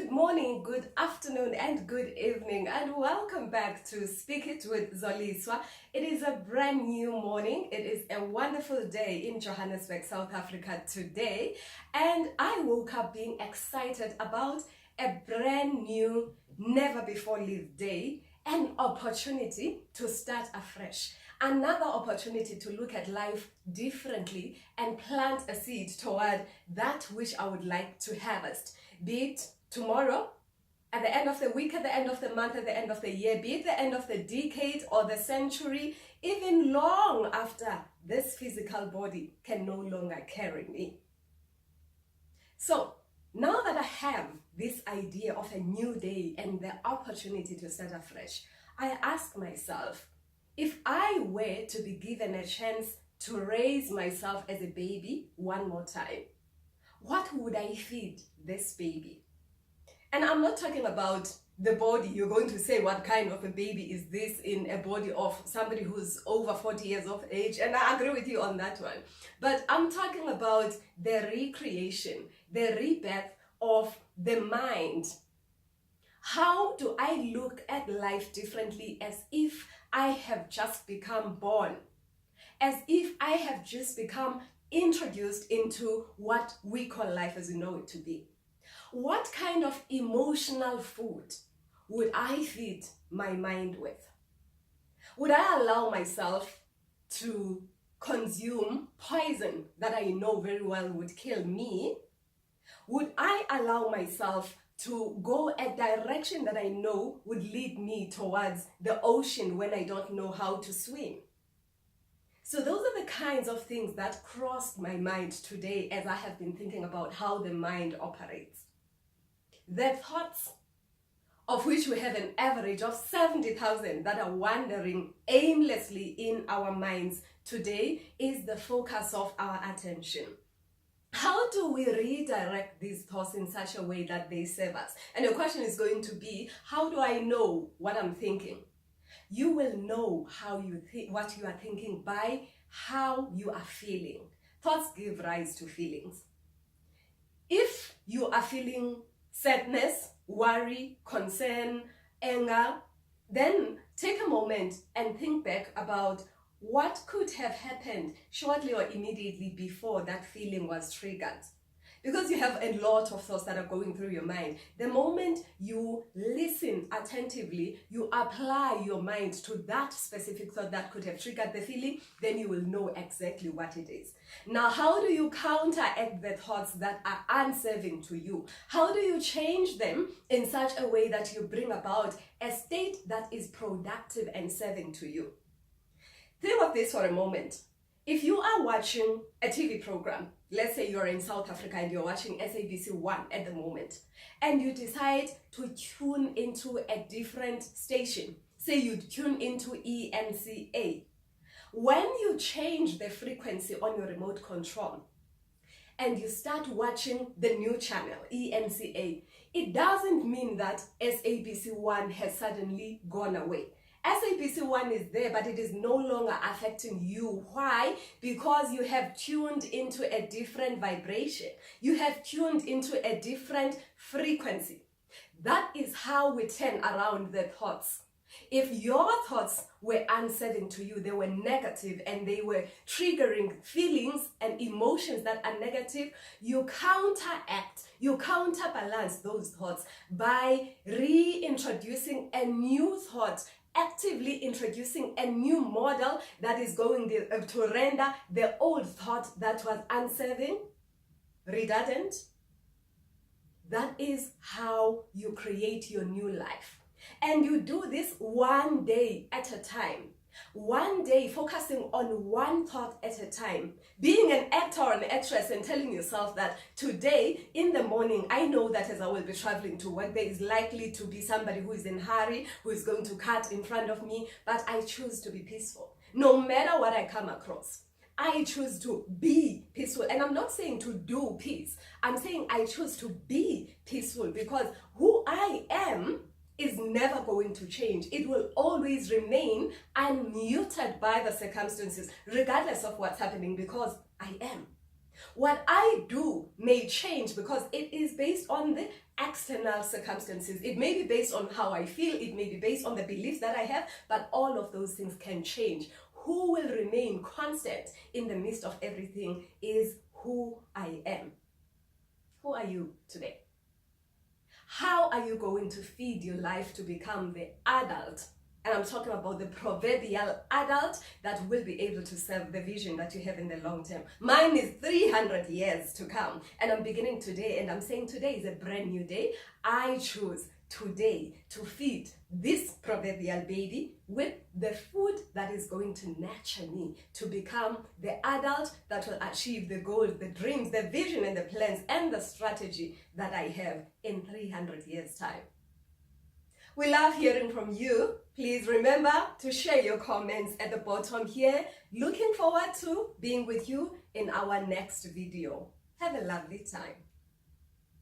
Good morning, good afternoon, and good evening, and welcome back to Speak It with Zoliswa. It is a brand new morning. It is a wonderful day in Johannesburg, South Africa today, and I woke up being excited about a brand new, never before lived day, an opportunity to start afresh. Another opportunity to look at life differently and plant a seed toward that which I would like to harvest. Be it tomorrow, at the end of the week, at the end of the month, at the end of the year, be it the end of the decade or the century, even long after this physical body can no longer carry me. So, now that I have this idea of a new day and the opportunity to start afresh, I ask myself, if I were to be given a chance to raise myself as a baby one more time, what would I feed this baby? And I'm not talking about the body. You're going to say, what kind of a baby is this in a body of somebody who's over 40 years of age? And I agree with you on that one. But I'm talking about the recreation, the rebirth of the mind. How do I look at life differently as if I have just become born? As if I have just become introduced into what we call life as we know it to be. What kind of emotional food would I feed my mind with? Would I allow myself to consume poison that I know very well would kill me? Would I allow myself to go a direction that I know would lead me towards the ocean when I don't know how to swim? So those are the kinds of things that crossed my mind today as I have been thinking about how the mind operates. The thoughts, of which we have an average of 70,000 that are wandering aimlessly in our minds today, is the focus of our attention. How do we redirect these thoughts in such a way that they serve us? And the question is going to be, how do I know what I'm thinking? You will know how you what you are thinking by how you are feeling. Thoughts give rise to feelings. If you are feeling sadness, worry, concern, anger, then take a moment and think back about what could have happened shortly or immediately before that feeling was triggered. Because you have a lot of thoughts that are going through your mind. The moment you listen attentively, you apply your mind to that specific thought that could have triggered the feeling, then you will know exactly what it is. Now, how do you counteract the thoughts that are unserving to you? How do you change them in such a way that you bring about a state that is productive and serving to you? Think of this for a moment. If you are watching a TV program, let's say you're in South Africa and you're watching SABC 1 at the moment, and you decide to tune into a different station, say you tune into ENCA, when you change the frequency on your remote control and you start watching the new channel, ENCA, it doesn't mean that SABC 1 has suddenly gone away. SABC 1 is there, but it is no longer affecting you. Why? Because you have tuned into a different vibration. You have tuned into a different frequency. That is how we turn around the thoughts. If your thoughts were unserving to you, they were negative and they were triggering feelings and emotions that are negative, you counteract, you counterbalance those thoughts by reintroducing a new thought, actively introducing a new model that is going to render the old thought that was unserving, redundant. That is how you create your new life. And you do this one day at a time. One day, focusing on one thought at a time. Being an actor or an actress and telling yourself that today in the morning, I know that as I will be traveling to work, there is likely to be somebody who is in a hurry, who is going to cut in front of me, but I choose to be peaceful. No matter what I come across, I choose to be peaceful. And I'm not saying to do peace. I'm saying I choose to be peaceful because who I am is never going to change. It will always remain unmuted by the circumstances, regardless of what's happening, because I am. What I do may change because it is based on the external circumstances. It may be based on how I feel, it may be based on the beliefs that I have, but all of those things can change. Who will remain constant in the midst of everything is who I am. Who are you today? How are you going to feed your life to become the adult? And I'm talking about the proverbial adult that will be able to serve the vision that you have in the long term. Mine is 300 years to come. And I'm beginning today, and I'm saying today is a brand new day. I choose today to feed this proverbial baby with the food that is going to nurture me to become the adult that will achieve the goals, the dreams, the vision, and the plans, and the strategy that I have in 300 years' time. We love hearing from you. Please remember to share your comments at the bottom here. Looking forward to being with you in our next video. Have a lovely time.